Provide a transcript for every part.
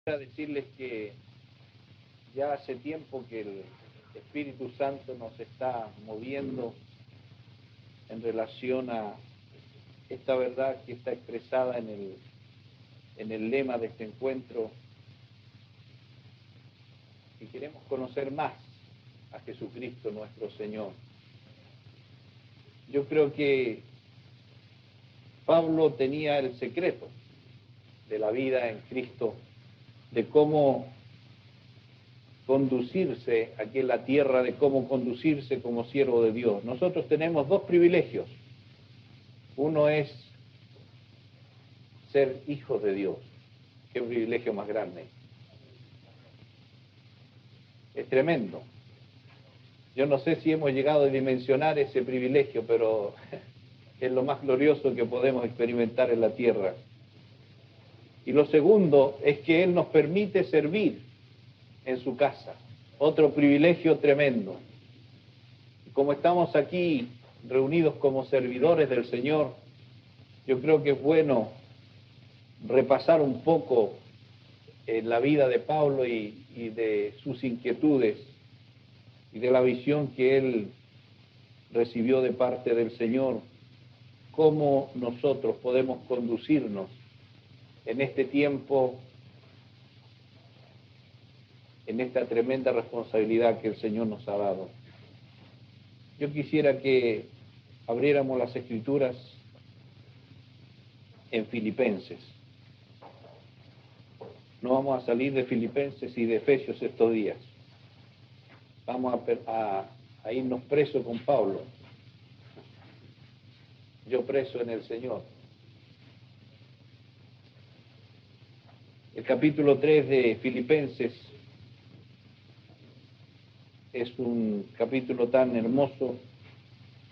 a decirles que ya hace tiempo que el Espíritu Santo nos está moviendo en relación a esta verdad que está expresada en el lema de este encuentro, y queremos conocer más a Jesucristo nuestro Señor. Yo creo que Pablo tenía el secreto de la vida en Cristo, de cómo conducirse aquí en la tierra, de cómo conducirse como siervo de Dios. Nosotros tenemos dos privilegios. Uno es ser hijos de Dios. Qué privilegio más grande. Es tremendo. Yo no sé si hemos llegado a dimensionar ese privilegio, pero es lo más glorioso que podemos experimentar en la tierra. Y lo segundo es que Él nos permite servir en su casa. Otro privilegio tremendo. Como estamos aquí reunidos como servidores del Señor, yo creo que es bueno repasar un poco la vida de Pablo y de sus inquietudes y de la visión que él recibió de parte del Señor, cómo nosotros podemos conducirnos en este tiempo, en esta tremenda responsabilidad que el Señor nos ha dado. Yo quisiera que abriéramos las Escrituras en Filipenses. No vamos a salir de Filipenses y de Efesios estos días. Vamos a irnos presos con Pablo. Yo preso en el Señor. El capítulo 3 de Filipenses es un capítulo tan hermoso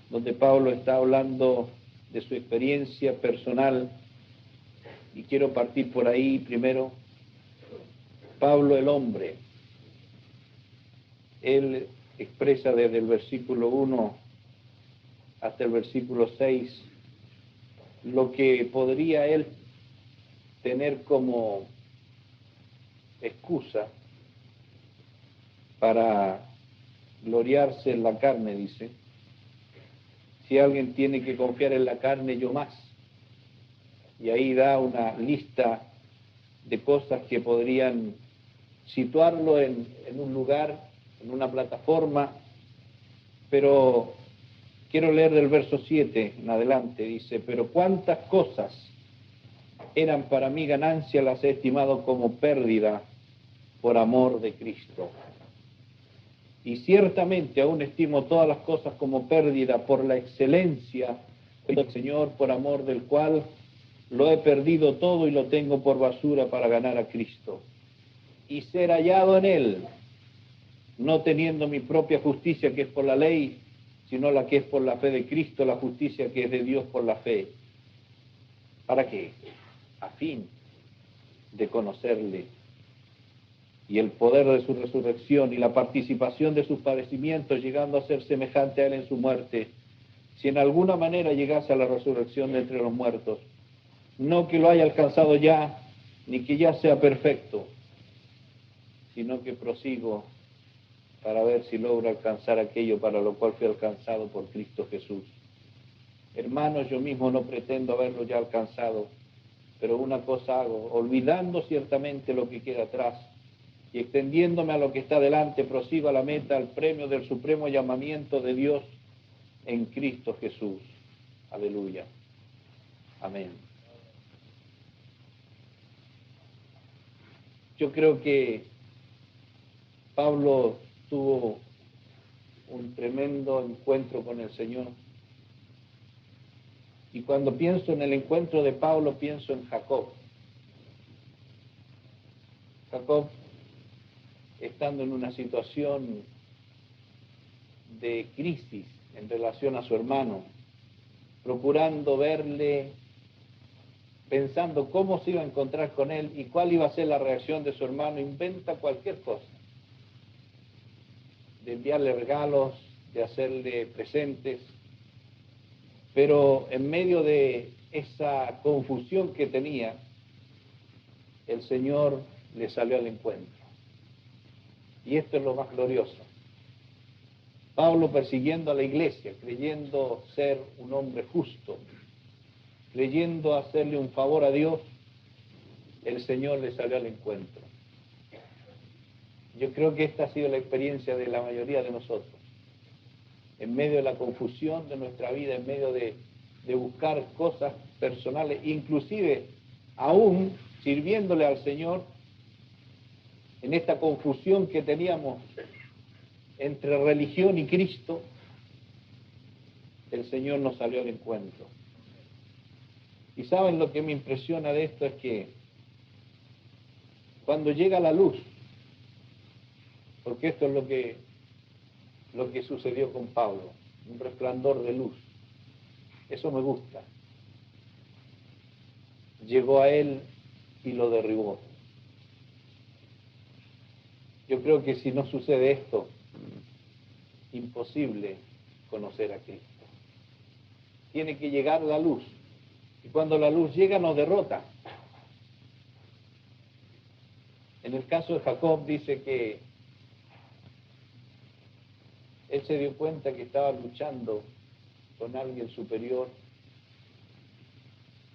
donde Pablo está hablando de su experiencia personal, y quiero partir por ahí primero. Pablo el hombre, él expresa desde el versículo 1 hasta el versículo 6 lo que podría él tener como excusa para gloriarse en la carne, dice. Si alguien tiene que confiar en la carne, yo más. Y ahí da una lista de cosas que podrían situarlo en un lugar, en una plataforma, pero quiero leer del verso 7 en adelante. Dice: pero cuántas cosas eran para mí ganancia, las he estimado como pérdida por amor de Cristo. Y ciertamente aún estimo todas las cosas como pérdida por la excelencia del Señor, por amor del cual lo he perdido todo y lo tengo por basura para ganar a Cristo y ser hallado en Él, no teniendo mi propia justicia que es por la ley, sino la que es por la fe de Cristo, la justicia que es de Dios por la fe. ¿Para qué? A fin de conocerle y el poder de su resurrección y la participación de sus padecimientos, llegando a ser semejante a Él en su muerte, si en alguna manera llegase a la resurrección de entre los muertos. No que lo haya alcanzado ya, ni que ya sea perfecto, sino que prosigo para ver si logro alcanzar aquello para lo cual fui alcanzado por Cristo Jesús. Hermanos, yo mismo no pretendo haberlo ya alcanzado, pero una cosa hago, olvidando ciertamente lo que queda atrás y extendiéndome a lo que está delante, prosigo a la meta, al premio del supremo llamamiento de Dios en Cristo Jesús. Aleluya. Amén. Yo creo que Pablo tuvo un tremendo encuentro con el Señor. Y cuando pienso en el encuentro de Pablo, pienso en Jacob. Jacob, estando en una situación de crisis en relación a su hermano, procurando verle, pensando cómo se iba a encontrar con él y cuál iba a ser la reacción de su hermano, inventa cualquier cosa, de enviarle regalos, de hacerle presentes, pero en medio de esa confusión que tenía, el Señor le salió al encuentro. Y esto es lo más glorioso. Pablo persiguiendo a la iglesia, creyendo ser un hombre justo, creyendo hacerle un favor a Dios, el Señor le salió al encuentro. Yo creo que esta ha sido la experiencia de la mayoría de nosotros. En medio de la confusión de nuestra vida, en medio de buscar cosas personales, inclusive aún sirviéndole al Señor, en esta confusión que teníamos entre religión y Cristo, el Señor nos salió al encuentro. Y saben lo que me impresiona de esto es que cuando llega la luz, porque esto es lo que sucedió con Pablo, un resplandor de luz, eso me gusta. Llegó a él y lo derribó. Yo creo que si no sucede esto, imposible conocer a Cristo. Tiene que llegar la luz. Y cuando la luz llega nos derrota. En el caso de Jacob dice que él se dio cuenta que estaba luchando con alguien superior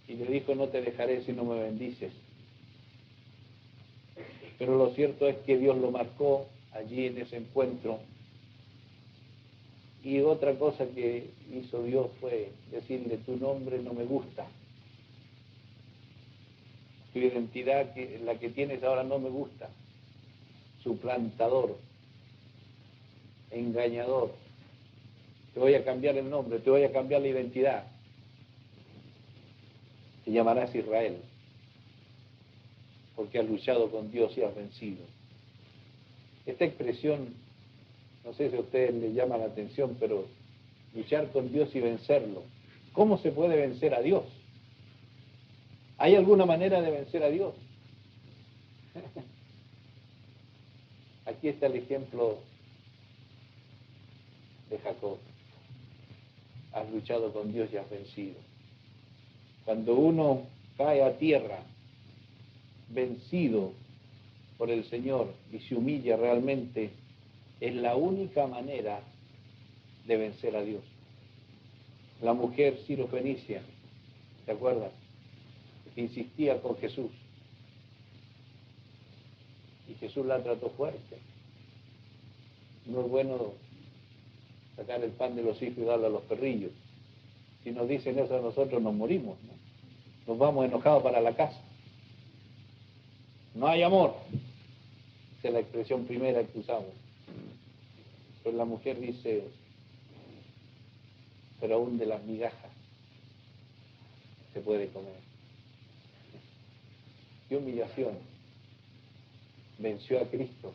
y le dijo, no te dejaré si no me bendices. Pero lo cierto es que Dios lo marcó allí en ese encuentro. Y otra cosa que hizo Dios fue decirle, tu nombre no me gusta. Tu identidad, la que tienes ahora, no me gusta. Suplantador, engañador. Te voy a cambiar el nombre, te voy a cambiar la identidad. Te llamarás Israel, porque has luchado con Dios y has vencido. Esta expresión, no sé si a ustedes les llama la atención, pero luchar con Dios y vencerlo. ¿Cómo se puede vencer a Dios? ¿Hay alguna manera de vencer a Dios? Aquí está el ejemplo de Jacob. Has luchado con Dios y has vencido. Cuando uno cae a tierra, vencido por el Señor y se humilla realmente, es la única manera de vencer a Dios. La mujer sirofenicia, ¿te acuerdas? Que insistía con Jesús. Y Jesús la trató fuerte. No es bueno sacar el pan de los hijos y darlo a los perrillos. Si nos dicen eso a nosotros nos morimos, ¿no? Nos vamos enojados para la casa. No hay amor. Esa es la expresión primera que usamos. Pero la mujer dice, pero aún de las migajas se puede comer. Qué humillación. Venció a Cristo.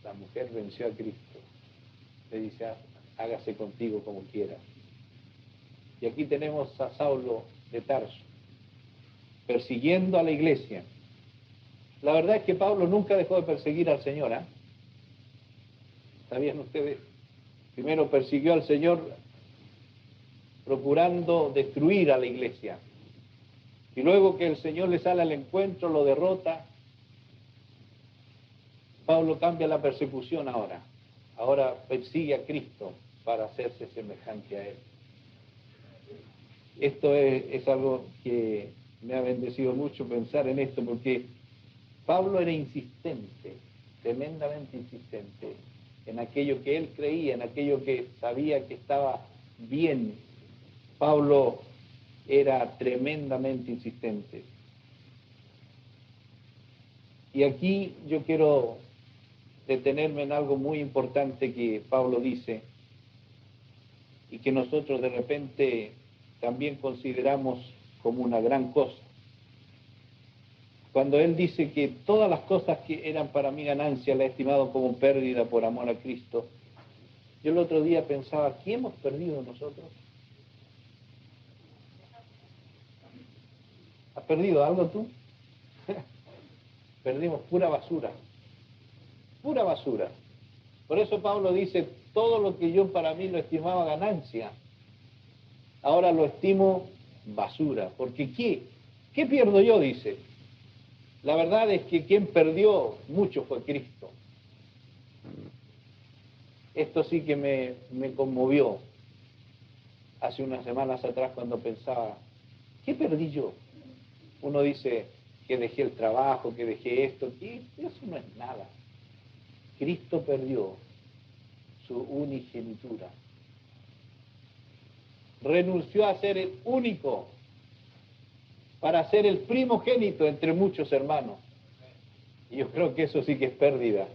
La mujer venció a Cristo. Le dice, hágase contigo como quiera. Y aquí tenemos a Saulo de Tarso, persiguiendo a la iglesia. La verdad es que Pablo nunca dejó de perseguir al Señor, ¿eh? ¿Sabían ustedes? Primero persiguió al Señor procurando destruir a la iglesia. Y luego que el Señor le sale al encuentro, lo derrota, Pablo cambia la persecución ahora. Ahora persigue a Cristo para hacerse semejante a Él. Esto es algo que me ha bendecido mucho pensar en esto, porque Pablo era insistente, tremendamente insistente, en aquello que él creía, en aquello que sabía que estaba bien. Pablo era tremendamente insistente. Y aquí yo quiero detenerme en algo muy importante que Pablo dice y que nosotros de repente también consideramos como una gran cosa. Cuando él dice que todas las cosas que eran para mí ganancia las he estimado como pérdida por amor a Cristo, yo el otro día pensaba, ¿qué hemos perdido nosotros? ¿Has perdido algo tú? Perdimos pura basura. Pura basura. Por eso Pablo dice, todo lo que yo para mí lo estimaba ganancia, ahora lo estimo basura. Porque ¿qué pierdo yo? Dice. La verdad es que quien perdió mucho fue Cristo. Esto sí que me conmovió hace unas semanas atrás cuando pensaba, ¿qué perdí yo? Uno dice que dejé el trabajo, que dejé esto, y eso no es nada. Cristo perdió su unigenitura. Renunció a ser el único para ser el primogénito entre muchos hermanos. Y yo creo que eso sí que es pérdida.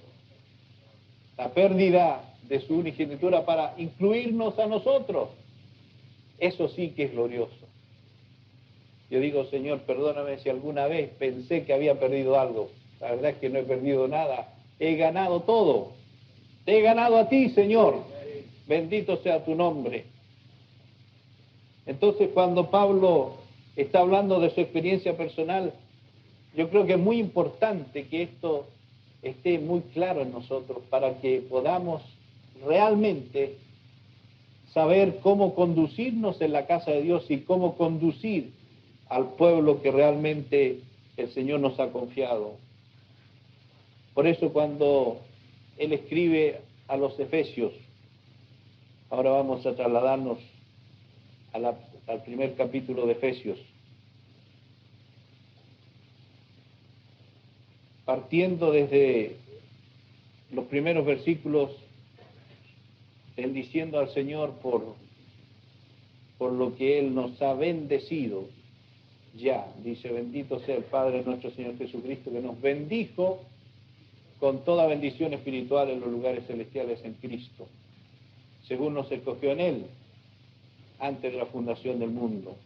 La pérdida de su unigenitura para incluirnos a nosotros. Eso sí que es glorioso. Yo digo, Señor, perdóname si alguna vez pensé que había perdido algo. La verdad es que no he perdido nada. He ganado todo. Te he ganado a ti, Señor. Bendito sea tu nombre. Entonces, cuando Pablo está hablando de su experiencia personal, yo creo que es muy importante que esto esté muy claro en nosotros para que podamos realmente saber cómo conducirnos en la casa de Dios y cómo conducir al pueblo que realmente el Señor nos ha confiado. Por eso cuando Él escribe a los Efesios, ahora vamos a trasladarnos al primer capítulo de Efesios, partiendo desde los primeros versículos, bendiciendo al Señor por lo que Él nos ha bendecido. Ya, dice, bendito sea el Padre nuestro Señor Jesucristo, que nos bendijo con toda bendición espiritual en los lugares celestiales en Cristo, según nos escogió en Él, antes de la fundación del mundo.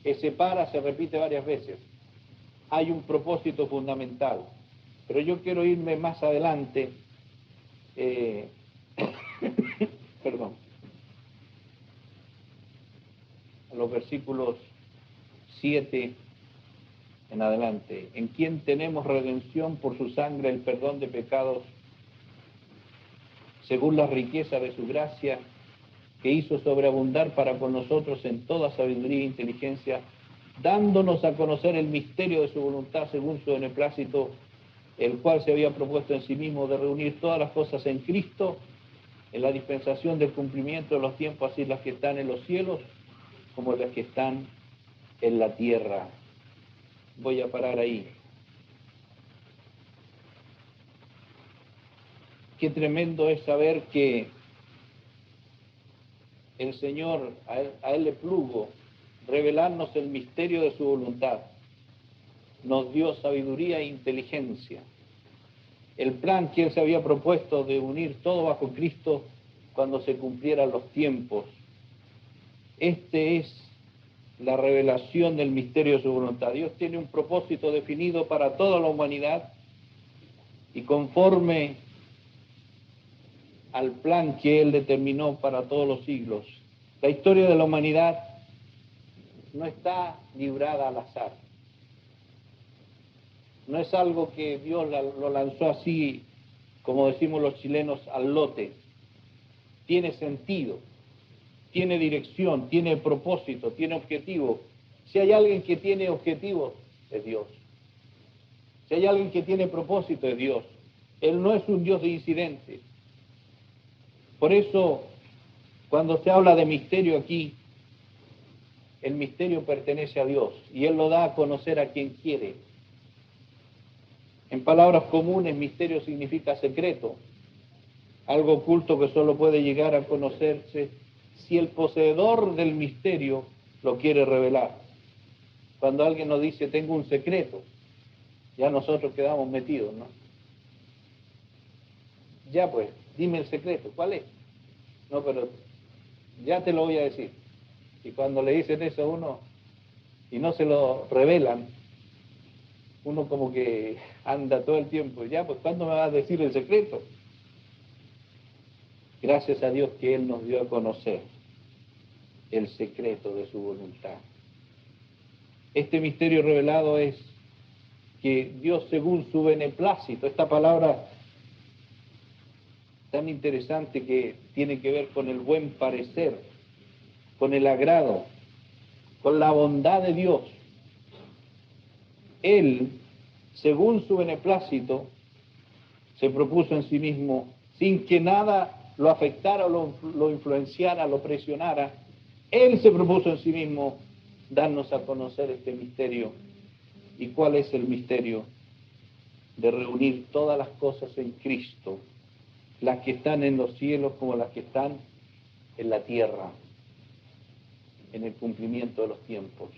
Ese para se repite varias veces. Hay un propósito fundamental, pero yo quiero irme más adelante, perdón, a los versículos 7 en adelante, en quien tenemos redención por su sangre, el perdón de pecados, según la riqueza de su gracia, que hizo sobreabundar para con nosotros en toda sabiduría e inteligencia, dándonos a conocer el misterio de su voluntad según su beneplácito, el cual se había propuesto en sí mismo de reunir todas las cosas en Cristo, en la dispensación del cumplimiento de los tiempos, así las que están en los cielos como las que están en la tierra. Voy a parar ahí. Qué tremendo es saber que el Señor, a él le plugo revelarnos el misterio de su voluntad. Nos dio sabiduría e inteligencia. El plan que Él se había propuesto de unir todo bajo Cristo cuando se cumplieran los tiempos. Este es la revelación del misterio de su voluntad. Dios tiene un propósito definido para toda la humanidad y conforme al plan que Él determinó para todos los siglos. La historia de la humanidad no está librada al azar. No es algo que Dios lo lanzó así, como decimos los chilenos, al lote. Tiene sentido, tiene dirección, tiene propósito, tiene objetivo. Si hay alguien que tiene objetivo, es Dios. Si hay alguien que tiene propósito, es Dios. Él no es un Dios de incidentes. Por eso, cuando se habla de misterio aquí, el misterio pertenece a Dios y Él lo da a conocer a quien quiere. En palabras comunes, misterio significa secreto, algo oculto que solo puede llegar a conocerse si el poseedor del misterio lo quiere revelar. Cuando alguien nos dice, tengo un secreto, ya nosotros quedamos metidos, ¿no? Ya pues, dime el secreto, ¿cuál es? No, pero ya te lo voy a decir. Y cuando le dicen eso a uno y no se lo revelan, uno como que anda todo el tiempo, ya pues, ¿cuándo me vas a decir el secreto? Gracias a Dios que Él nos dio a conocer el secreto de su voluntad. Este misterio revelado es que Dios, según su beneplácito, esta palabra tan interesante que tiene que ver con el buen parecer, con el agrado, con la bondad de Dios. Él, según su beneplácito, se propuso en sí mismo, sin que nada lo afectara, lo influenciara, lo presionara. Él se propuso en sí mismo darnos a conocer este misterio. ¿Y cuál es el misterio? De reunir todas las cosas en Cristo, las que están en los cielos como las que están en la tierra, en el cumplimiento de los tiempos.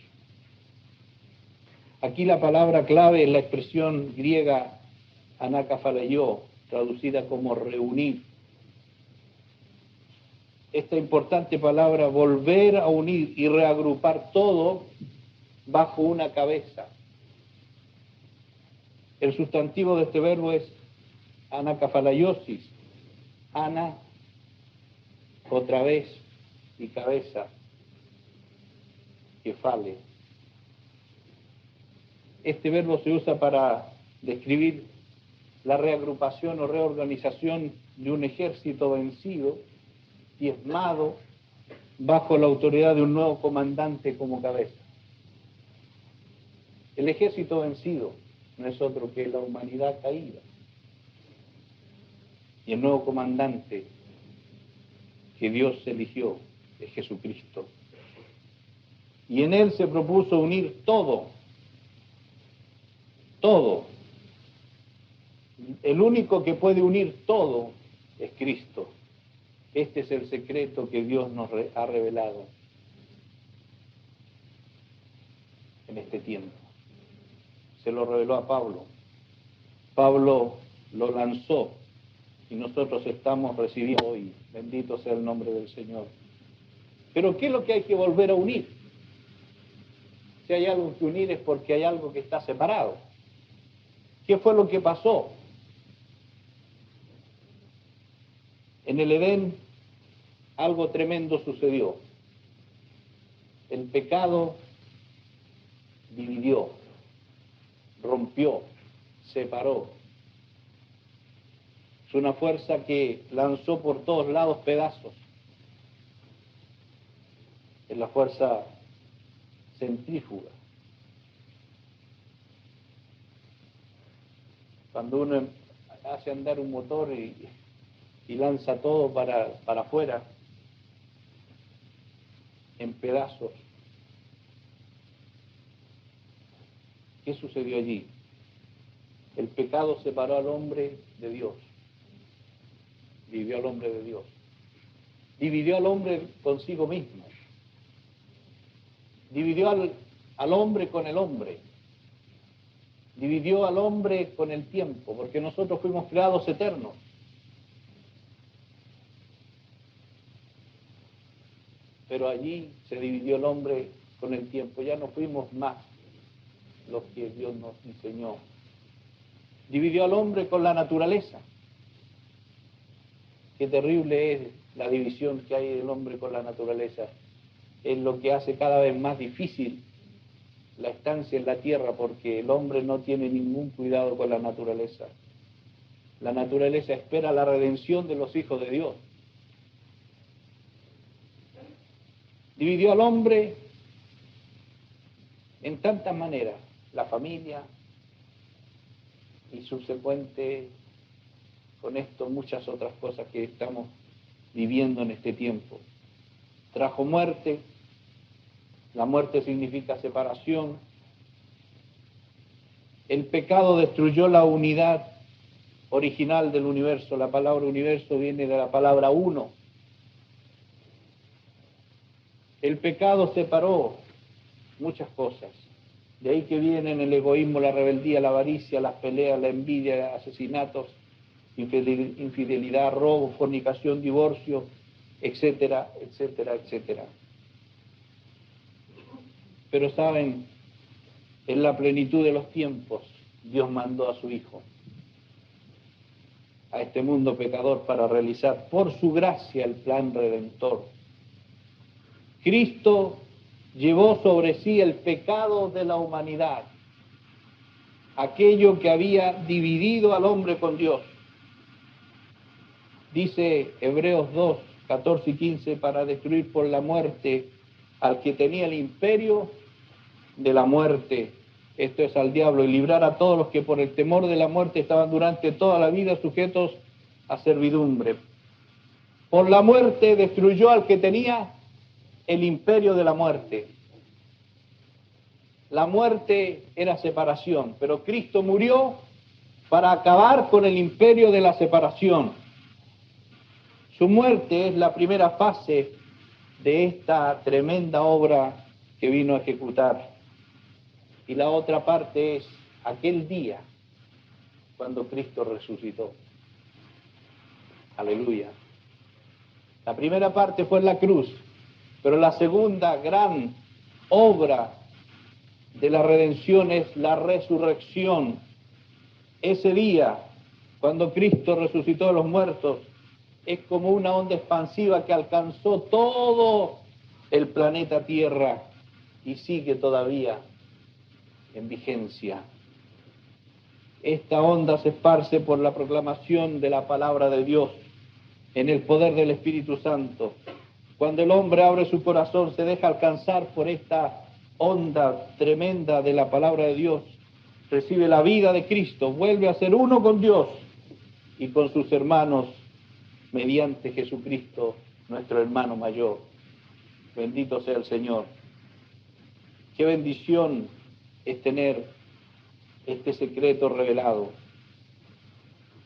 Aquí la palabra clave es la expresión griega anakaphalaió, traducida como reunir. Esta importante palabra, volver a unir y reagrupar todo bajo una cabeza. El sustantivo de este verbo es anakaphalaiosis. Ana, otra vez, y cabeza, kefale. Este verbo se usa para describir la reagrupación o reorganización de un ejército vencido, diezmado, bajo la autoridad de un nuevo comandante como cabeza. El ejército vencido no es otro que la humanidad caída. Y el nuevo comandante que Dios eligió es Jesucristo. Y en Él se propuso unir todo. Todo. El único que puede unir todo es Cristo. Este es el secreto que Dios nos ha revelado en este tiempo. Se lo reveló a Pablo. Pablo lo lanzó y nosotros estamos recibiendo hoy. Bendito sea el nombre del Señor. Pero ¿qué es lo que hay que volver a unir? Si hay algo que unir es porque hay algo que está separado. ¿Qué fue lo que pasó? En el Edén algo tremendo sucedió. El pecado dividió, rompió, separó. Es una fuerza que lanzó por todos lados pedazos. Es la fuerza centrífuga. Cuando uno hace andar un motor y lanza todo para afuera, en pedazos. ¿Qué sucedió allí? El pecado separó al hombre de Dios. Dividió al hombre de Dios. Dividió al hombre consigo mismo. Dividió al hombre con el hombre. Dividió al hombre con el tiempo, porque nosotros fuimos creados eternos. Pero allí se dividió el hombre con el tiempo. Ya no fuimos más los que Dios nos enseñó. Dividió al hombre con la naturaleza. Qué terrible es la división que hay del hombre con la naturaleza. Es lo que hace cada vez más difícil la estancia en la tierra, porque el hombre no tiene ningún cuidado con la naturaleza. La naturaleza espera la redención de los hijos de Dios. Dividió al hombre en tantas maneras, la familia y subsecuente con esto muchas otras cosas que estamos viviendo en este tiempo. Trajo muerte, la muerte significa separación. El pecado destruyó la unidad original del universo. La palabra universo viene de la palabra uno. El pecado separó muchas cosas. De ahí que vienen el egoísmo, la rebeldía, la avaricia, las peleas, la envidia, asesinatos, infidelidad, robo, fornicación, divorcio, etcétera, etcétera, etcétera. Pero saben, en la plenitud de los tiempos, Dios mandó a su Hijo a este mundo pecador para realizar por su gracia el plan redentor. Cristo llevó sobre sí el pecado de la humanidad, aquello que había dividido al hombre con Dios. Dice Hebreos 2, 14 y 15, para destruir por la muerte al que tenía el imperio de la muerte, esto es al diablo, y librar a todos los que por el temor de la muerte estaban durante toda la vida sujetos a servidumbre. Por la muerte destruyó al que tenía el imperio de la muerte. La muerte era separación, pero Cristo murió para acabar con el imperio de la separación. Su muerte es la primera fase de esta tremenda obra que vino a ejecutar. Y la otra parte es aquel día cuando Cristo resucitó. Aleluya. La primera parte fue en la cruz, pero la segunda gran obra de la redención es la resurrección. Ese día, cuando Cristo resucitó de los muertos, es como una onda expansiva que alcanzó todo el planeta Tierra y sigue todavía en vigencia. Esta onda se esparce por la proclamación de la palabra de Dios en el poder del Espíritu Santo. Cuando el hombre abre su corazón, se deja alcanzar por esta onda tremenda de la palabra de Dios, recibe la vida de Cristo, vuelve a ser uno con Dios y con sus hermanos mediante Jesucristo, nuestro hermano mayor. Bendito sea el Señor. Qué bendición es tener este secreto revelado.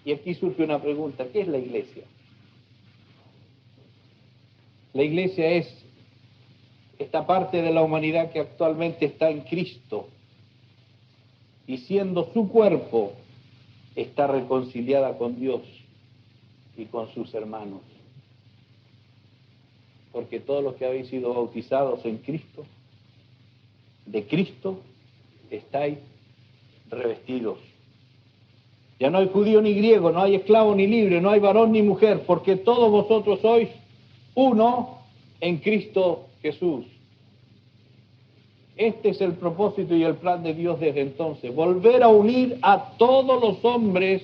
Y aquí surge una pregunta: ¿qué es la iglesia? La iglesia es esta parte de la humanidad que actualmente está en Cristo y siendo su cuerpo, está reconciliada con Dios y con sus hermanos. Porque todos los que habéis sido bautizados en Cristo, de Cristo, estáis revestidos. Ya no hay judío ni griego, no hay esclavo ni libre, no hay varón ni mujer, porque todos vosotros sois uno en Cristo Jesús. Este es el propósito y el plan de Dios desde entonces: volver a unir a todos los hombres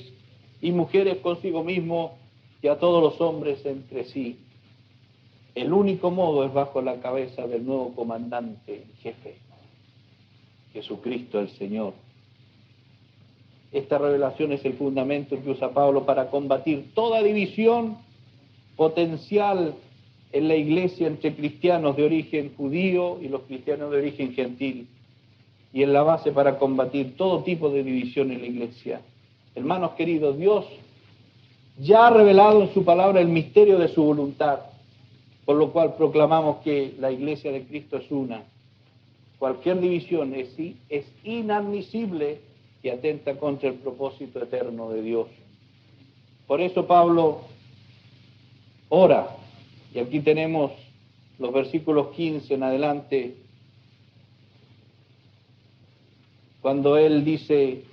y mujeres consigo mismo y a todos los hombres entre sí. El único modo es bajo la cabeza del nuevo comandante y jefe, Jesucristo el Señor. Esta revelación es el fundamento que usa Pablo para combatir toda división potencial en la iglesia entre cristianos de origen judío y los cristianos de origen gentil, y en la base para combatir todo tipo de división en la iglesia. Hermanos queridos, Dios ya ha revelado en su palabra el misterio de su voluntad, por lo cual proclamamos que la iglesia de Cristo es una. Cualquier división es inadmisible y atenta contra el propósito eterno de Dios. Por eso Pablo ora, y aquí tenemos los versículos 15 en adelante, cuando él dice: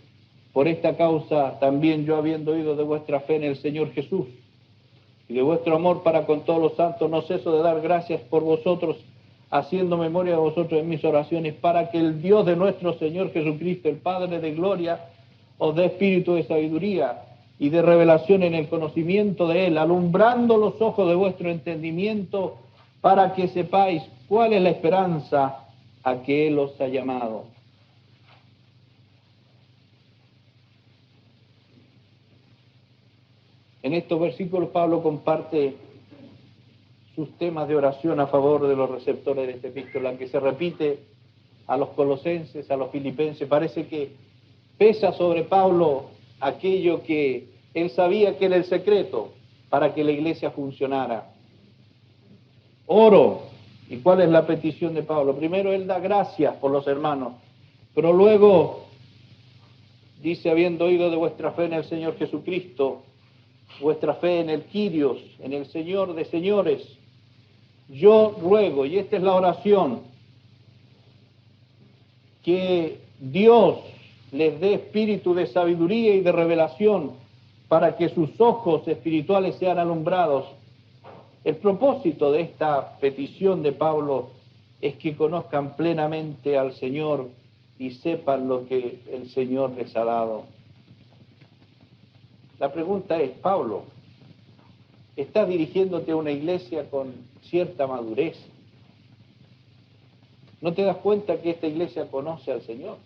por esta causa también yo, habiendo oído de vuestra fe en el Señor Jesús y de vuestro amor para con todos los santos, no ceso de dar gracias por vosotros, haciendo memoria de vosotros en mis oraciones, para que el Dios de nuestro Señor Jesucristo, el Padre de gloria, os dé espíritu de sabiduría y de revelación en el conocimiento de Él, alumbrando los ojos de vuestro entendimiento, para que sepáis cuál es la esperanza a que Él os ha llamado. En estos versículos Pablo comparte sus temas de oración a favor de los receptores de esta epístola, que se repite a los colosenses, a los filipenses. Parece que pesa sobre Pablo aquello que él sabía que era el secreto para que la iglesia funcionara. Oro. ¿Y cuál es la petición de Pablo? Primero él da gracias por los hermanos, pero luego dice: habiendo oído de vuestra fe en el Señor Jesucristo, vuestra fe en el Kyrios, en el Señor de señores, yo ruego, y esta es la oración, que Dios les dé espíritu de sabiduría y de revelación para que sus ojos espirituales sean alumbrados. El propósito de esta petición de Pablo es que conozcan plenamente al Señor y sepan lo que el Señor les ha dado. La pregunta es: Pablo, ¿estás dirigiéndote a una iglesia con cierta madurez? ¿No te das cuenta que esta iglesia conoce al Señor?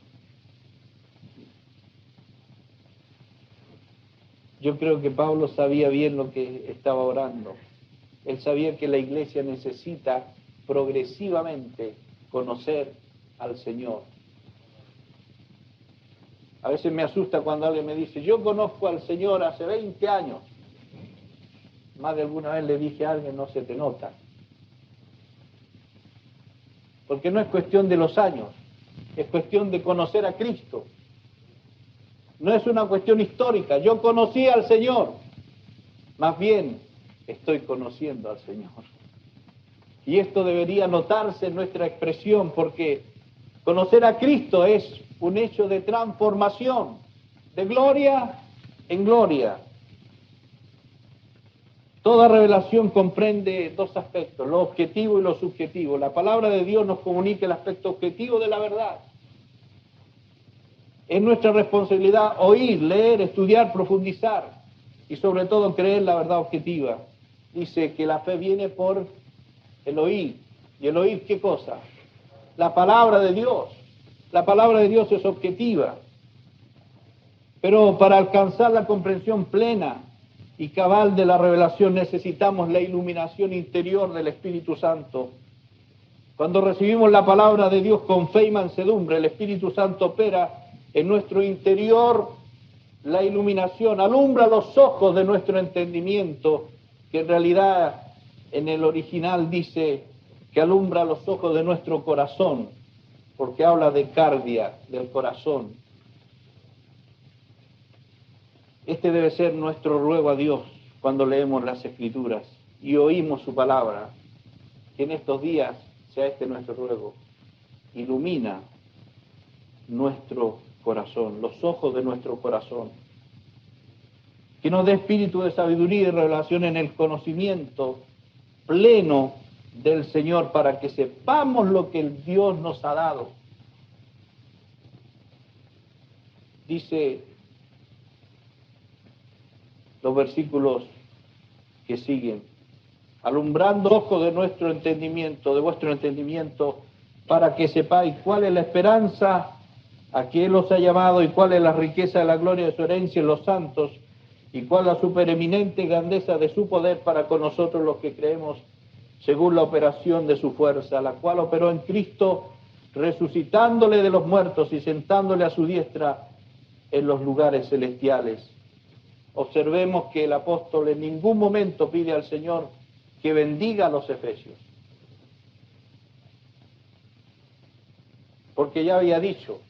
Yo creo que Pablo sabía bien lo que estaba orando. Él sabía que la iglesia necesita progresivamente conocer al Señor. A veces me asusta cuando alguien me dice, yo conozco al Señor hace 20 años. Más de alguna vez le dije a alguien, no se te nota. Porque no es cuestión de los años, es cuestión de conocer a Cristo. No es una cuestión histórica, yo conocí al Señor. Más bien, estoy conociendo al Señor. Y esto debería notarse en nuestra expresión, porque conocer a Cristo es un hecho de transformación, de gloria en gloria. Toda revelación comprende dos aspectos, lo objetivo y lo subjetivo. La palabra de Dios nos comunica el aspecto objetivo de la verdad. Es nuestra responsabilidad oír, leer, estudiar, profundizar y sobre todo creer la verdad objetiva. Dice que la fe viene por el oír. ¿Y el oír qué cosa? La palabra de Dios. La palabra de Dios es objetiva. Pero para alcanzar la comprensión plena y cabal de la revelación necesitamos la iluminación interior del Espíritu Santo. Cuando recibimos la palabra de Dios con fe y mansedumbre, el Espíritu Santo opera en nuestro interior la iluminación, alumbra los ojos de nuestro entendimiento, que en realidad en el original dice que alumbra los ojos de nuestro corazón, porque habla de cardia, del corazón. Este debe ser nuestro ruego a Dios cuando leemos las Escrituras y oímos su palabra, que en estos días sea este nuestro ruego. Ilumina nuestro corazón, los ojos de nuestro corazón. Que nos dé espíritu de sabiduría y revelación en el conocimiento pleno del Señor para que sepamos lo que el Dios nos ha dado. Dice los versículos que siguen, alumbrando ojos de nuestro entendimiento, de vuestro entendimiento, para que sepáis cuál es la esperanza a que Él os ha llamado y cuál es la riqueza de la gloria de su herencia en los santos y cuál la supereminente grandeza de su poder para con nosotros los que creemos según la operación de su fuerza, la cual operó en Cristo resucitándole de los muertos y sentándole a su diestra en los lugares celestiales. Observemos que el apóstol en ningún momento pide al Señor que bendiga a los efesios, porque ya había dicho,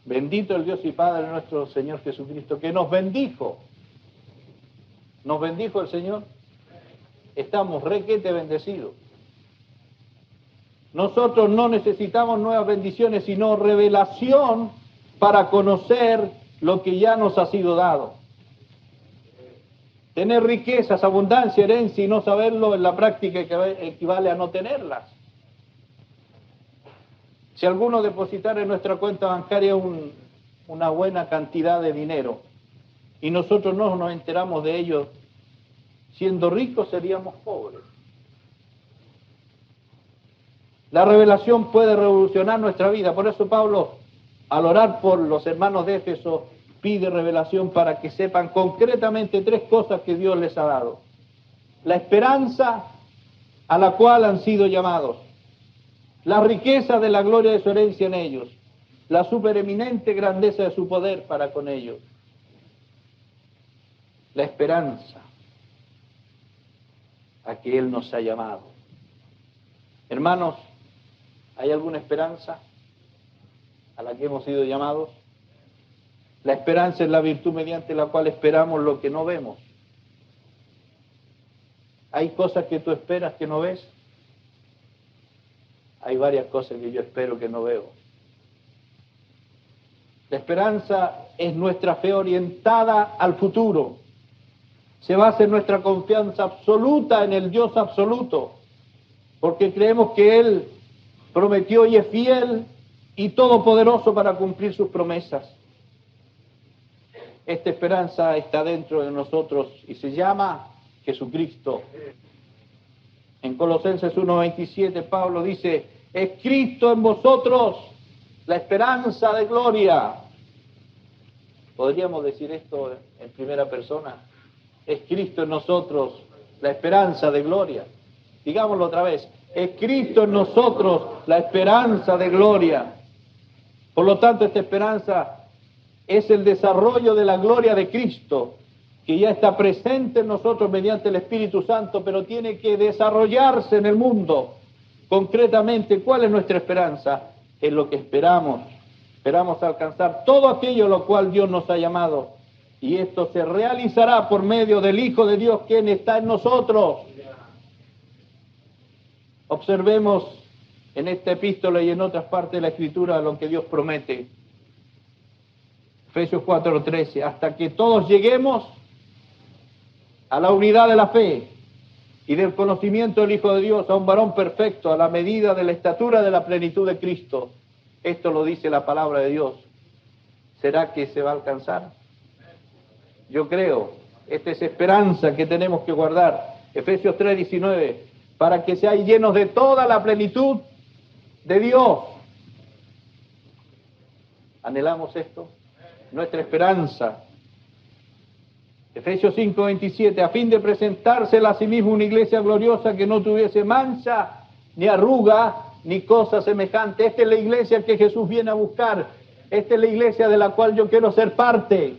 bendito el Dios y Padre nuestro Señor Jesucristo, que nos bendijo. ¿Nos bendijo el Señor? Estamos requete bendecidos. Nosotros no necesitamos nuevas bendiciones, sino revelación para conocer lo que ya nos ha sido dado. Tener riquezas, abundancia, herencia y no saberlo en la práctica equivale a no tenerlas. Si alguno depositara en nuestra cuenta bancaria una buena cantidad de dinero y nosotros no nos enteramos de ello, siendo ricos seríamos pobres. La revelación puede revolucionar nuestra vida. Por eso Pablo, al orar por los hermanos de Éfeso, pide revelación para que sepan concretamente tres cosas que Dios les ha dado. La esperanza a la cual han sido llamados, la riqueza de la gloria de su herencia en ellos, la supereminente grandeza de su poder para con ellos. La esperanza a que Él nos ha llamado. Hermanos, ¿hay alguna esperanza a la que hemos sido llamados? La esperanza es la virtud mediante la cual esperamos lo que no vemos. ¿Hay cosas que tú esperas que no ves? Hay varias cosas que yo espero que no veo. La esperanza es nuestra fe orientada al futuro. Se basa en nuestra confianza absoluta en el Dios absoluto, porque creemos que Él prometió y es fiel y todopoderoso para cumplir sus promesas. Esta esperanza está dentro de nosotros y se llama Jesucristo. En Colosenses 1:27 Pablo dice, es Cristo en vosotros la esperanza de gloria. ¿Podríamos decir esto en primera persona? Es Cristo en nosotros la esperanza de gloria. Digámoslo otra vez. Es Cristo en nosotros la esperanza de gloria. Por lo tanto, esta esperanza es el desarrollo de la gloria de Cristo, que ya está presente en nosotros mediante el Espíritu Santo, pero tiene que desarrollarse en el mundo. Concretamente, ¿cuál es nuestra esperanza? Es lo que esperamos. Esperamos alcanzar todo aquello a lo cual Dios nos ha llamado. Y esto se realizará por medio del Hijo de Dios, quien está en nosotros. Observemos en esta epístola y en otras partes de la Escritura lo que Dios promete. Efesios 4:13, hasta que todos lleguemos a la unidad de la fe y del conocimiento del Hijo de Dios, a un varón perfecto, a la medida de la estatura de la plenitud de Cristo. Esto lo dice la palabra de Dios. ¿Será que se va a alcanzar? Yo creo, esta es esperanza que tenemos que guardar. Efesios 3:19, para que seáis llenos de toda la plenitud de Dios. ¿Anhelamos esto? Nuestra esperanza. Efesios 5:27, a fin de presentársela a sí mismo una iglesia gloriosa que no tuviese mancha, ni arruga, ni cosa semejante. Esta es la iglesia que Jesús viene a buscar. Esta es la iglesia de la cual yo quiero ser parte.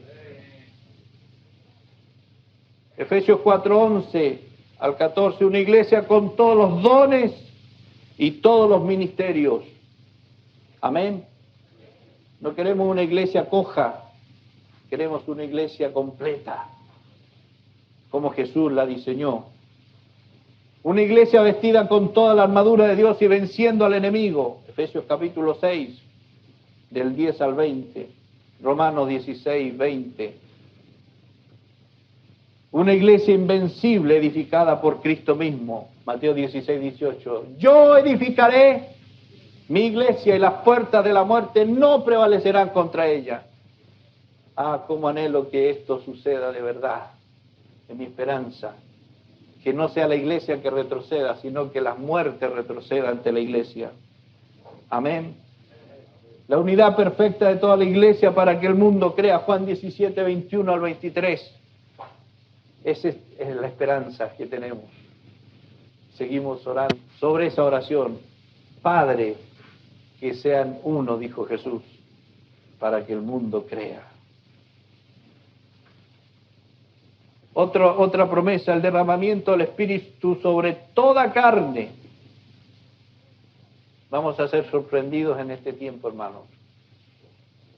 Efesios 4:11 al 14, una iglesia con todos los dones y todos los ministerios. Amén. No queremos una iglesia coja, queremos una iglesia completa, como Jesús la diseñó. Una iglesia vestida con toda la armadura de Dios y venciendo al enemigo. Efesios capítulo 6, del 10 al 20. Romanos 16, 20. Una iglesia invencible edificada por Cristo mismo. Mateo 16, 18. Yo edificaré mi iglesia y las puertas de la muerte no prevalecerán contra ella. Ah, cómo anhelo que esto suceda de verdad. Es mi esperanza. Que no sea la iglesia que retroceda, sino que la muerte retroceda ante la iglesia. Amén. La unidad perfecta de toda la iglesia para que el mundo crea. Juan 17, 21 al 23. Esa es la esperanza que tenemos. Seguimos orando sobre esa oración. Padre, que sean uno, dijo Jesús, para que el mundo crea. Otra promesa, el derramamiento del Espíritu sobre toda carne. Vamos a ser sorprendidos en este tiempo, hermanos,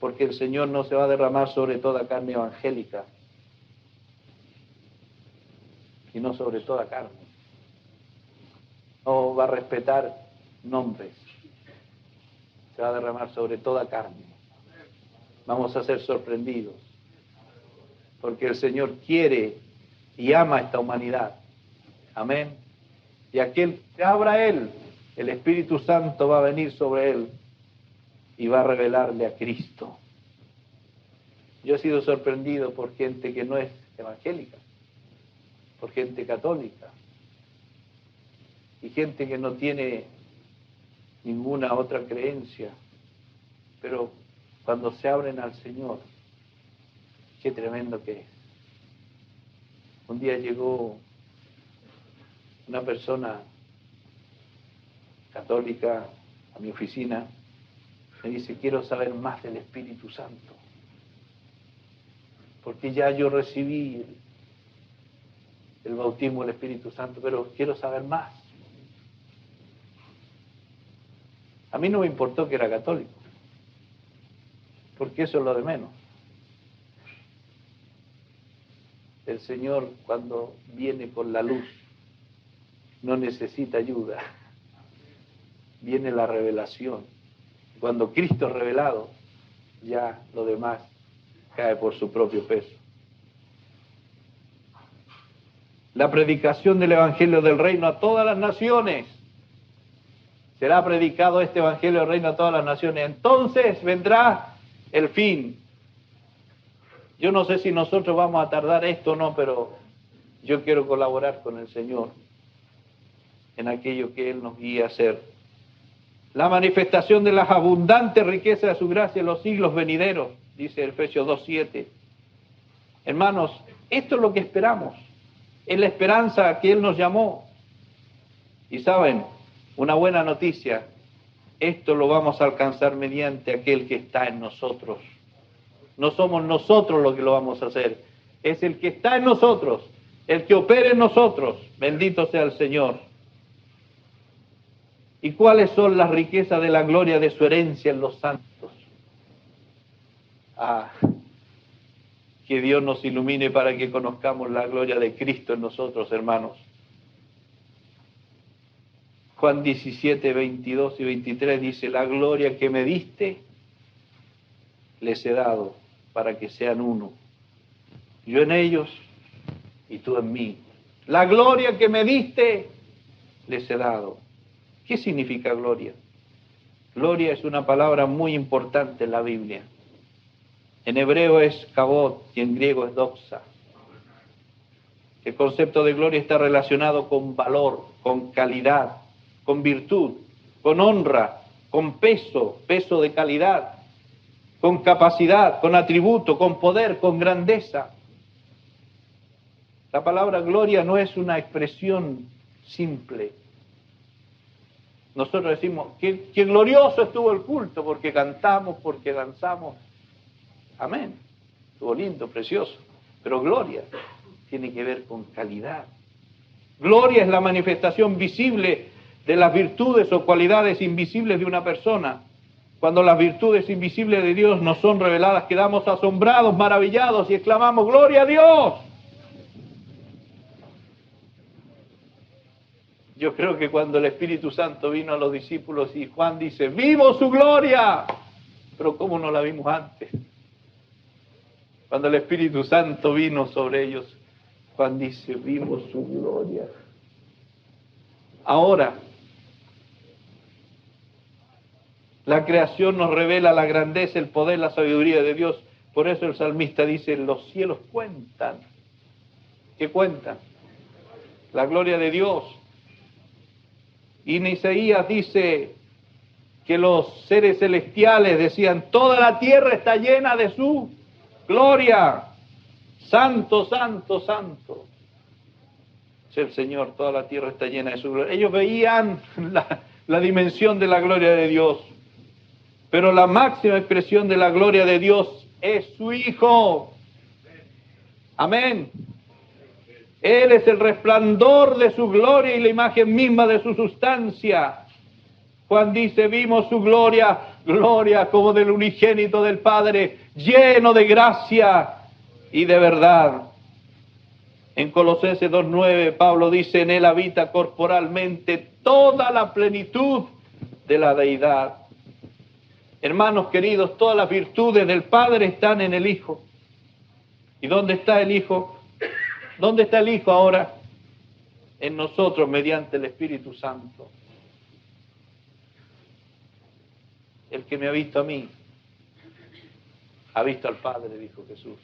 porque el Señor no se va a derramar sobre toda carne evangélica, sino sobre toda carne. No va a respetar nombres, se va a derramar sobre toda carne. Vamos a ser sorprendidos, porque el Señor quiere y ama a esta humanidad. Amén. Y aquel que abra Él, el Espíritu Santo va a venir sobre Él y va a revelarle a Cristo. Yo he sido sorprendido por gente que no es evangélica, por gente católica y gente que no tiene ninguna otra creencia, pero cuando se abren al Señor, qué tremendo que es. Un día llegó una persona católica a mi oficina, me dice, quiero saber más del Espíritu Santo, porque ya yo recibí el bautismo del Espíritu Santo, pero quiero saber más. A mí no me importó que era católico, porque eso es lo de menos. El Señor, cuando viene con la luz, no necesita ayuda. Viene la revelación. Cuando Cristo es revelado, ya lo demás cae por su propio peso. La predicación del Evangelio del Reino a todas las naciones. Será predicado este Evangelio del Reino a todas las naciones. Entonces vendrá el fin. Yo no sé si nosotros vamos a tardar esto o no, pero yo quiero colaborar con el Señor en aquello que Él nos guía a hacer. La manifestación de las abundantes riquezas de su gracia en los siglos venideros. dice Efesios 2:7. Hermanos, esto es lo que esperamos. Es la esperanza a que Él nos llamó. Y saben, una buena noticia, esto lo vamos a alcanzar mediante aquel que está en nosotros. No somos nosotros los que lo vamos a hacer, es el que está en nosotros, el que opera en nosotros. Bendito sea el Señor. ¿Y cuáles son las riquezas de la gloria de su herencia en los santos? Que Dios nos ilumine para que conozcamos la gloria de Cristo en nosotros, hermanos. Juan 17, 22 y 23 dice: la gloria que me diste, les he dado, para que sean uno. Yo en ellos y tú en mí. La gloria que me diste, les he dado. ¿Qué significa gloria? Gloria es una palabra muy importante en la Biblia. En hebreo es kabod y en griego es doxa. El concepto de gloria está relacionado con valor, con calidad, con virtud, con honra, con peso de calidad, con capacidad, con atributo, con poder, con grandeza. La palabra gloria no es una expresión simple. Nosotros decimos que glorioso estuvo el culto, porque cantamos, porque danzamos. Amén. Estuvo lindo, precioso. Pero gloria tiene que ver con calidad. Gloria es la manifestación visible de las virtudes o cualidades invisibles de una persona. Cuando las virtudes invisibles de Dios nos son reveladas, quedamos asombrados, maravillados y exclamamos: ¡Gloria a Dios! Yo creo que cuando el Espíritu Santo vino a los discípulos y Juan dice: ¡vimos su gloria! Pero ¿cómo no la vimos antes? Cuando el Espíritu Santo vino sobre ellos, Juan dice: vimos su gloria. Ahora, la creación nos revela la grandeza, el poder, la sabiduría de Dios. Por eso el salmista dice: los cielos cuentan. ¿Qué cuentan? La gloria de Dios. Y en Isaías dice que los seres celestiales decían: toda la tierra está llena de su gloria. Santo, santo, santo es el Señor, toda la tierra está llena de su gloria. Ellos veían la dimensión de la gloria de Dios, pero la máxima expresión de la gloria de Dios es su Hijo. Amén. Él es el resplandor de su gloria y la imagen misma de su sustancia. Juan dice: vimos su gloria, gloria como del unigénito del Padre, lleno de gracia y de verdad. En Colosenses 2:9, Pablo dice: en él habita corporalmente toda la plenitud de la deidad. Hermanos queridos, todas las virtudes del Padre están en el Hijo. ¿Y dónde está el Hijo? ¿Dónde está el Hijo ahora? En nosotros, mediante el Espíritu Santo. El que me ha visto a mí, ha visto al Padre, dijo Jesús.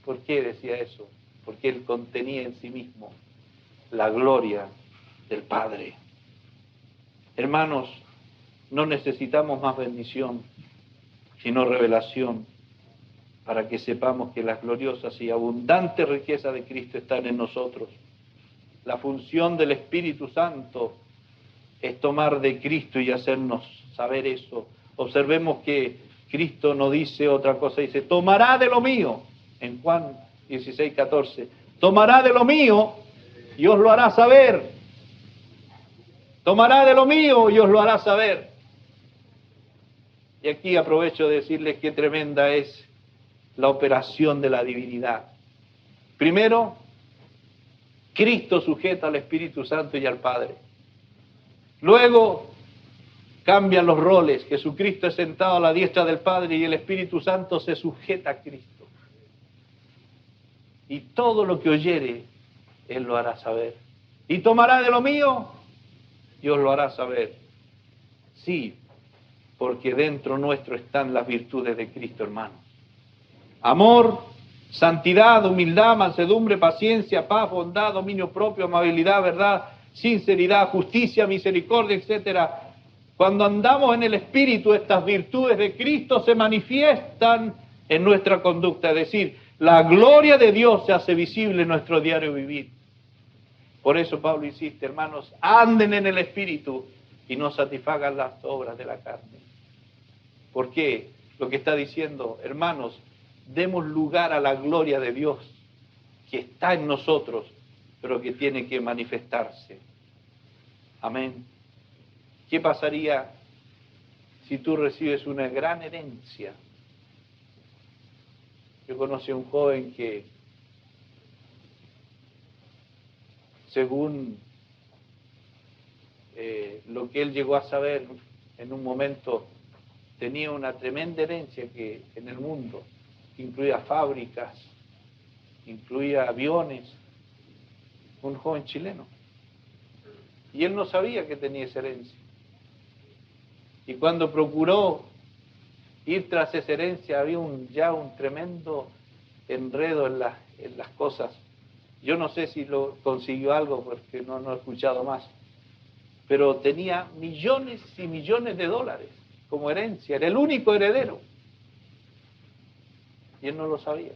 ¿Por qué decía eso? Porque Él contenía en sí mismo la gloria del Padre. Hermanos, no necesitamos más bendición, sino revelación, para que sepamos que las gloriosas y abundantes riquezas de Cristo están en nosotros. La función del Espíritu Santo es tomar de Cristo y hacernos saber eso. Observemos que Cristo no dice otra cosa, dice: tomará de lo mío, en Juan 16:14, tomará de lo mío y os lo hará saber. Tomará de lo mío y os lo hará saber. Y aquí aprovecho de decirles qué tremenda es la operación de la divinidad. Primero, Cristo sujeta al Espíritu Santo y al Padre. Luego, cambian los roles. Jesucristo es sentado a la diestra del Padre y el Espíritu Santo se sujeta a Cristo. Y todo lo que oyere, Él lo hará saber. Y tomará de lo mío, Dios lo hará saber. Sí, porque dentro nuestro están las virtudes de Cristo, hermanos. Amor, santidad, humildad, mansedumbre, paciencia, paz, bondad, dominio propio, amabilidad, verdad, sinceridad, justicia, misericordia, etc. Cuando andamos en el Espíritu, estas virtudes de Cristo se manifiestan en nuestra conducta. Es decir, la gloria de Dios se hace visible en nuestro diario vivir. Por eso Pablo insiste, hermanos, anden en el Espíritu y no satisfagan las obras de la carne. ¿Por qué? Lo que está diciendo, hermanos, demos lugar a la gloria de Dios que está en nosotros, pero que tiene que manifestarse. Amén. ¿Qué pasaría si tú recibes una gran herencia? Yo conocí a un joven que, según lo que él llegó a saber en un momento, tenía una tremenda herencia que en el mundo incluía fábricas, incluía aviones, un joven chileno. Y él no sabía que tenía esa herencia. Y cuando procuró ir tras esa herencia, había ya un tremendo enredo en las cosas. Yo no sé si lo consiguió algo porque no he escuchado más. Pero tenía millones y millones de dólares como herencia. Era el único heredero. Y él no lo sabía.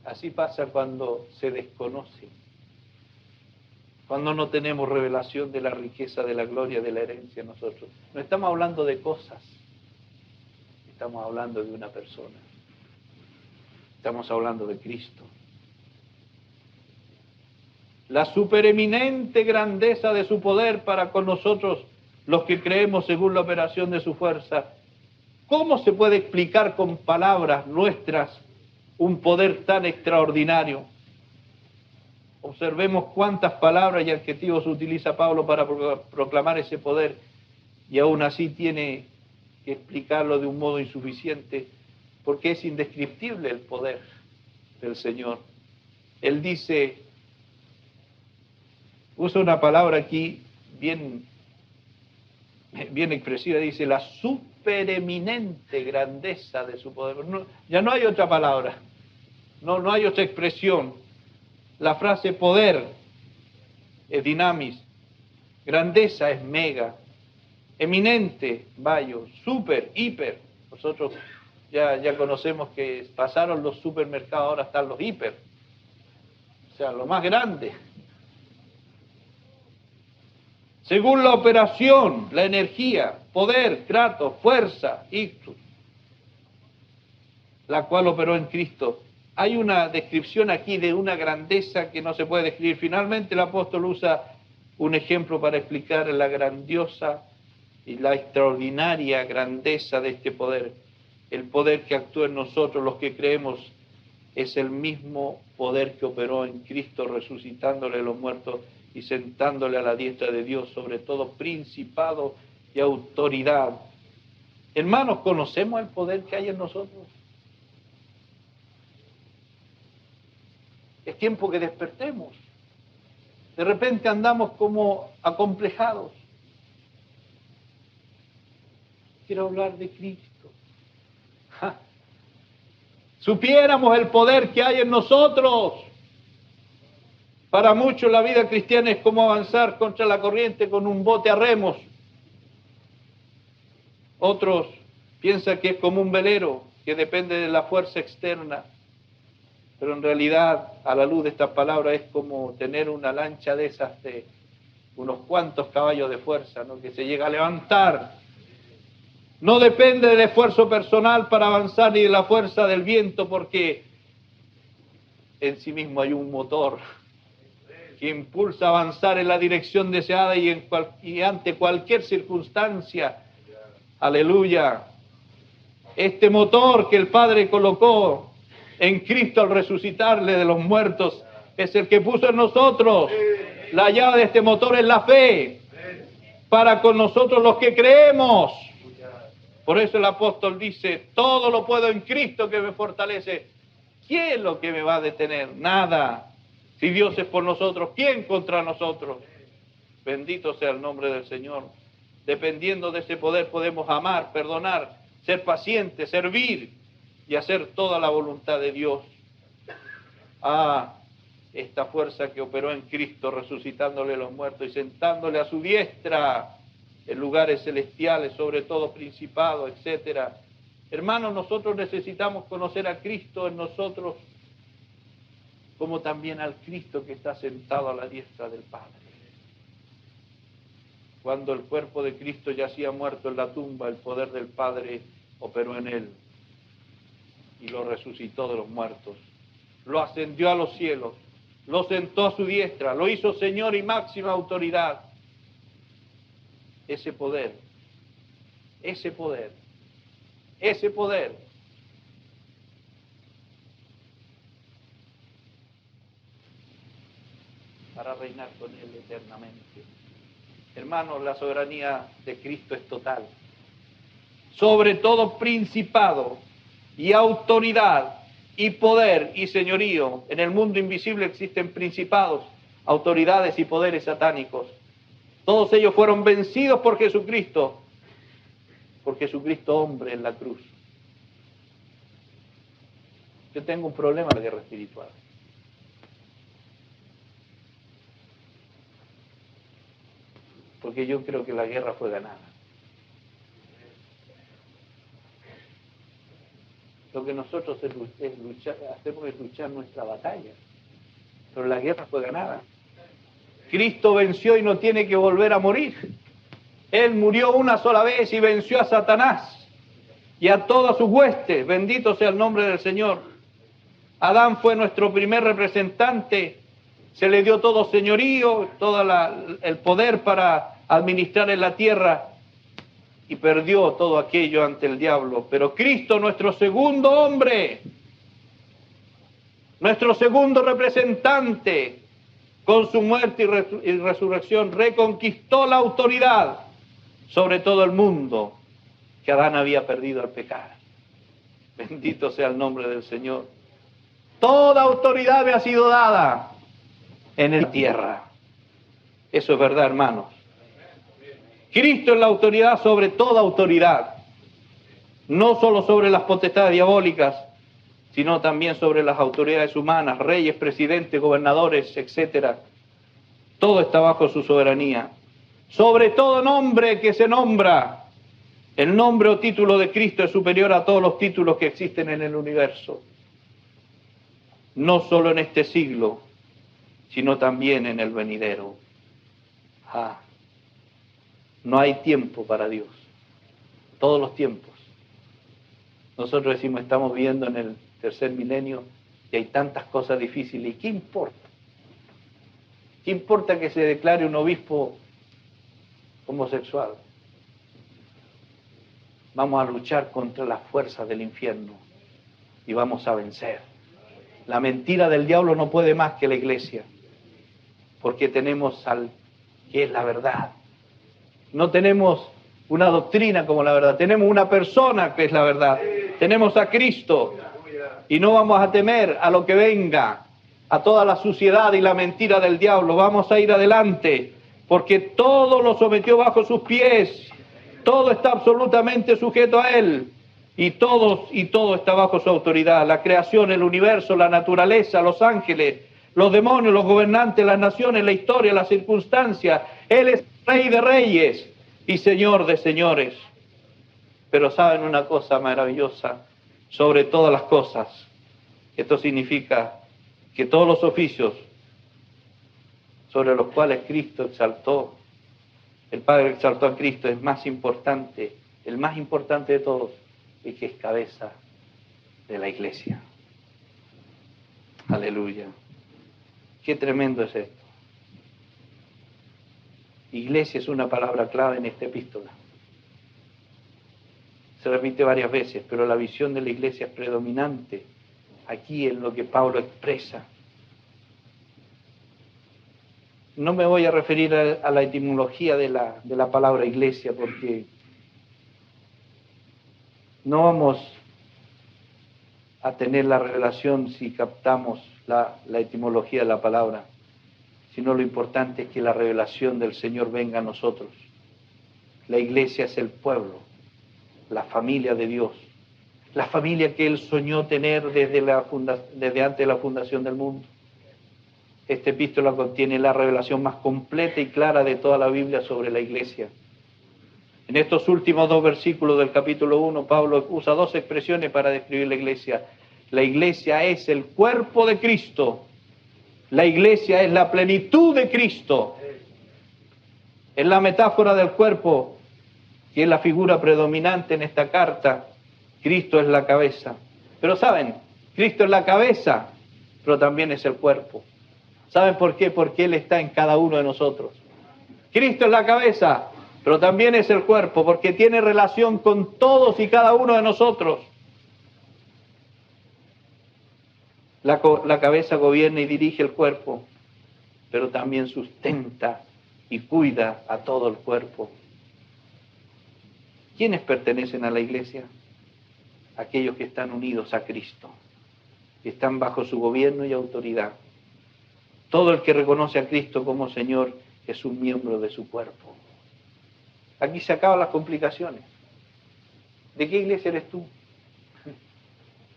Así pasa cuando se desconoce. Cuando no tenemos revelación de la riqueza, de la gloria, de la herencia nosotros. No estamos hablando de cosas. Estamos hablando de una persona. Estamos hablando de Cristo. La supereminente grandeza de su poder para con nosotros, los que creemos según la operación de su fuerza. ¿Cómo se puede explicar con palabras nuestras un poder tan extraordinario? Observemos cuántas palabras y adjetivos utiliza Pablo para proclamar ese poder, y aún así tiene que explicarlo de un modo insuficiente, porque es indescriptible el poder del Señor. Él dice, usa una palabra aquí bien expresiva, dice la supereminente grandeza de su poder. Ya no hay otra palabra, no hay otra expresión. La frase poder es dinamis, grandeza es mega, eminente, bayo, super, hiper. Nosotros ya conocemos que pasaron los supermercados, ahora están los hiper. O sea, lo más grande. Según la operación, la energía, poder, kratos, fuerza, ictus, la cual operó en Cristo. Hay una descripción aquí de una grandeza que no se puede describir. Finalmente el apóstol usa un ejemplo para explicar la grandiosa y la extraordinaria grandeza de este poder. El poder que actúa en nosotros, los que creemos, es el mismo poder que operó en Cristo, resucitándole a los muertos y sentándole a la diestra de Dios, sobre todo principado y autoridad. Hermanos, ¿conocemos el poder que hay en nosotros? Es tiempo que despertemos. De repente andamos como acomplejados. Quiero hablar de Cristo. Supiéramos el poder que hay en nosotros. Para muchos la vida cristiana es como avanzar contra la corriente con un bote a remos. Otros piensan que es como un velero que depende de la fuerza externa. Pero en realidad, a la luz de estas palabras, es como tener una lancha de esas de unos cuantos caballos de fuerza, ¿no? Que se llega a levantar. No depende del esfuerzo personal para avanzar ni de la fuerza del viento, porque en sí mismo hay un motor que impulsa a avanzar en la dirección deseada y ante cualquier circunstancia. Aleluya. Este motor que el Padre colocó en Cristo al resucitarle de los muertos es el que puso en nosotros. La llave de este motor es la fe para con nosotros los que creemos. Por eso el apóstol dice, todo lo puedo en Cristo que me fortalece. ¿Quién es lo que me va a detener? Nada. Si Dios es por nosotros, ¿quién contra nosotros? Bendito sea el nombre del Señor. Dependiendo de ese poder podemos amar, perdonar, ser pacientes, servir y hacer toda la voluntad de Dios. esta fuerza que operó en Cristo, resucitándole a los muertos y sentándole a su diestra en lugares celestiales, sobre todo principado, etcétera. Hermanos, nosotros necesitamos conocer a Cristo en nosotros, como también al Cristo que está sentado a la diestra del Padre. Cuando el cuerpo de Cristo yacía muerto en la tumba, el poder del Padre operó en él y lo resucitó de los muertos. Lo ascendió a los cielos, lo sentó a su diestra, lo hizo Señor y máxima autoridad. Ese poder para reinar con él eternamente. Hermanos, la soberanía de Cristo es total. Sobre todo principado y autoridad y poder y señorío. En el mundo invisible existen principados, autoridades y poderes satánicos. Todos ellos fueron vencidos por Jesucristo hombre en la cruz. Yo tengo un problema de guerra espiritual. Porque yo creo que la guerra fue ganada. Lo que nosotros hacemos es luchar nuestra batalla. Pero la guerra fue ganada. Cristo venció y no tiene que volver a morir. Él murió una sola vez y venció a Satanás y a todas sus huestes. Bendito sea el nombre del Señor. Adán fue nuestro primer representante. Se le dio todo señorío, todo el poder para administrar en la tierra y perdió todo aquello ante el diablo. Pero Cristo, nuestro segundo hombre, nuestro segundo representante, con su muerte y resurrección, reconquistó la autoridad sobre todo el mundo que Adán había perdido al pecar. Bendito sea el nombre del Señor. Toda autoridad me ha sido dada en la tierra. Eso es verdad, hermanos. Cristo es la autoridad sobre toda autoridad. No solo sobre las potestades diabólicas, sino también sobre las autoridades humanas, reyes, presidentes, gobernadores, etcétera. Todo está bajo su soberanía. Sobre todo nombre que se nombra, el nombre o título de Cristo es superior a todos los títulos que existen en el universo. No solo en este siglo, sino también en el venidero. No hay tiempo para Dios. Todos los tiempos. Nosotros decimos, estamos viviendo en el tercer milenio y hay tantas cosas difíciles. ¿Y qué importa? ¿Qué importa que se declare un obispo homosexual? Vamos a luchar contra las fuerzas del infierno y vamos a vencer. La mentira del diablo no puede más que la iglesia, porque tenemos al que es la verdad. No tenemos una doctrina como la verdad, tenemos una persona que es la verdad. Tenemos a Cristo y no vamos a temer a lo que venga, a toda la suciedad y la mentira del diablo. Vamos a ir adelante, porque todo lo sometió bajo sus pies, todo está absolutamente sujeto a él, y todo está bajo su autoridad. La creación, el universo, la naturaleza, los ángeles, los demonios, los gobernantes, las naciones, la historia, las circunstancias. Él es Rey de reyes y Señor de señores. Pero saben una cosa maravillosa, sobre todas las cosas, esto significa que todos los oficios sobre los cuales Cristo exaltó, el Padre exaltó a Cristo, es más importante, el más importante de todos, y que es cabeza de la iglesia. Aleluya. Qué tremendo es esto. Iglesia es una palabra clave en esta epístola. Se repite varias veces, pero la visión de la iglesia es predominante aquí en lo que Pablo expresa. No me voy a referir a la etimología de la palabra iglesia, porque no vamos a tener la revelación si captamos la etimología de la palabra, sino lo importante es que la revelación del Señor venga a nosotros. La iglesia es el pueblo, la familia de Dios, la familia que Él soñó tener desde antes de la fundación del mundo. Esta epístola contiene la revelación más completa y clara de toda la Biblia sobre la iglesia. En estos últimos 2 versículos del capítulo 1, Pablo usa 2 expresiones para describir la iglesia. La iglesia es el cuerpo de Cristo. La iglesia es la plenitud de Cristo. Es la metáfora del cuerpo, que es la figura predominante en esta carta. Cristo es la cabeza. Pero ¿saben? Cristo es la cabeza, pero también es el cuerpo. ¿Saben por qué? Porque Él está en cada uno de nosotros. Cristo es la cabeza, pero también es el cuerpo, porque tiene relación con todos y cada uno de nosotros. La cabeza gobierna y dirige el cuerpo, pero también sustenta y cuida a todo el cuerpo. ¿Quiénes pertenecen a la iglesia? Aquellos que están unidos a Cristo, que están bajo su gobierno y autoridad. Todo el que reconoce a Cristo como Señor es un miembro de su cuerpo. Aquí se acaban las complicaciones. ¿De qué iglesia eres tú?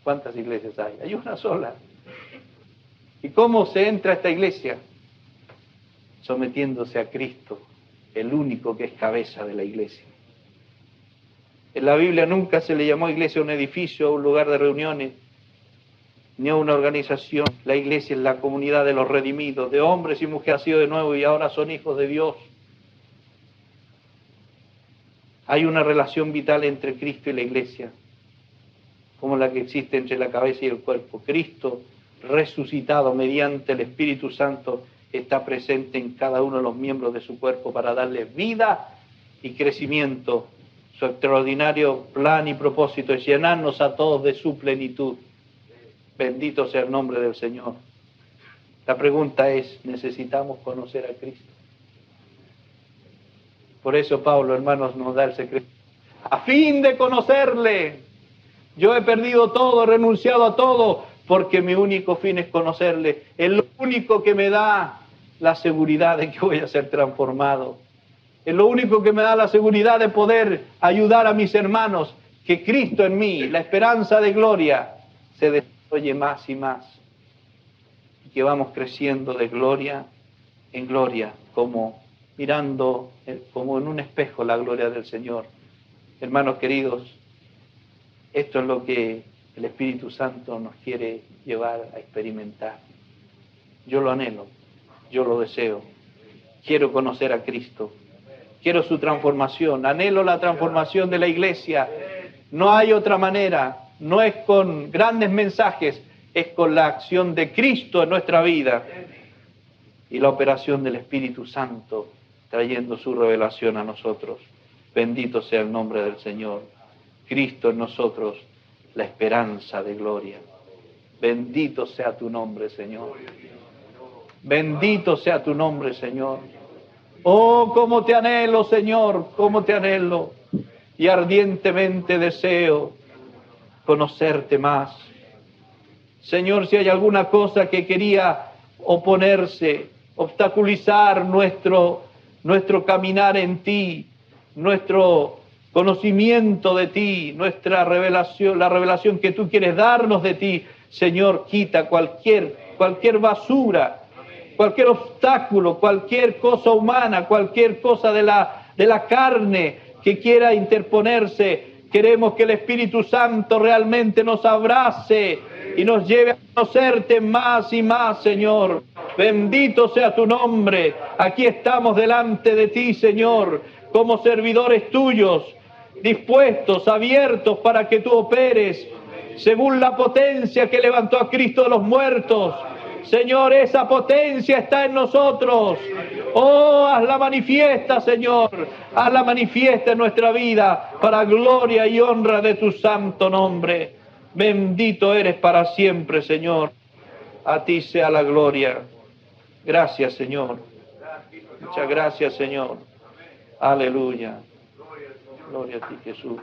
¿Cuántas iglesias hay? Hay una sola. ¿Y cómo se entra a esta iglesia? Sometiéndose a Cristo, el único que es cabeza de la iglesia. En la Biblia nunca se le llamó iglesia a un edificio, a un lugar de reuniones, ni a una organización. La iglesia es la comunidad de los redimidos, de hombres y mujeres nacidos de nuevo y ahora son hijos de Dios. Hay una relación vital entre Cristo y la iglesia, como la que existe entre la cabeza y el cuerpo. Cristo, resucitado mediante el Espíritu Santo, está presente en cada uno de los miembros de su cuerpo para darles vida y crecimiento. Su extraordinario plan y propósito es llenarnos a todos de su plenitud. Bendito sea el nombre del Señor. La pregunta es, ¿necesitamos conocer a Cristo? Por eso Pablo, hermanos, nos da el secreto. A fin de conocerle, yo he perdido todo, he renunciado a todo, porque mi único fin es conocerle. Es lo único que me da la seguridad de que voy a ser transformado. Es lo único que me da la seguridad de poder ayudar a mis hermanos, que Cristo en mí, la esperanza de gloria, se desarrolle más y más. Y que vamos creciendo de gloria en gloria, como mirando como en un espejo la gloria del Señor. Hermanos queridos, esto es lo que el Espíritu Santo nos quiere llevar a experimentar. Yo lo anhelo, yo lo deseo. Quiero conocer a Cristo. Quiero su transformación. Anhelo la transformación de la iglesia. No hay otra manera. No es con grandes mensajes, es con la acción de Cristo en nuestra vida y la operación del Espíritu Santo trayendo su revelación a nosotros. Bendito sea el nombre del Señor. Cristo en nosotros, la esperanza de gloria. Bendito sea tu nombre, Señor. Bendito sea tu nombre, Señor. Oh, cómo te anhelo, Señor, cómo te anhelo. Y ardientemente deseo conocerte más. Señor, si hay alguna cosa que quería oponerse, obstaculizar nuestro caminar en ti, nuestro conocimiento de ti, nuestra revelación, la revelación que tú quieres darnos de ti, Señor, quita cualquier basura, cualquier obstáculo, cualquier cosa humana, cualquier cosa de la carne que quiera interponerse. Queremos que el Espíritu Santo realmente nos abrace y nos lleve a conocerte más y más, Señor. Bendito sea tu nombre. Aquí estamos delante de ti, Señor, como servidores tuyos, dispuestos, abiertos para que tú operes según la potencia que levantó a Cristo de los muertos. Señor, esa potencia está en nosotros. Oh, hazla manifiesta, Señor. Hazla manifiesta en nuestra vida para gloria y honra de tu santo nombre. Bendito eres para siempre, Señor. A ti sea la gloria. Gracias, Señor. Muchas gracias, Señor. Aleluya. Gloria a ti, Jesús.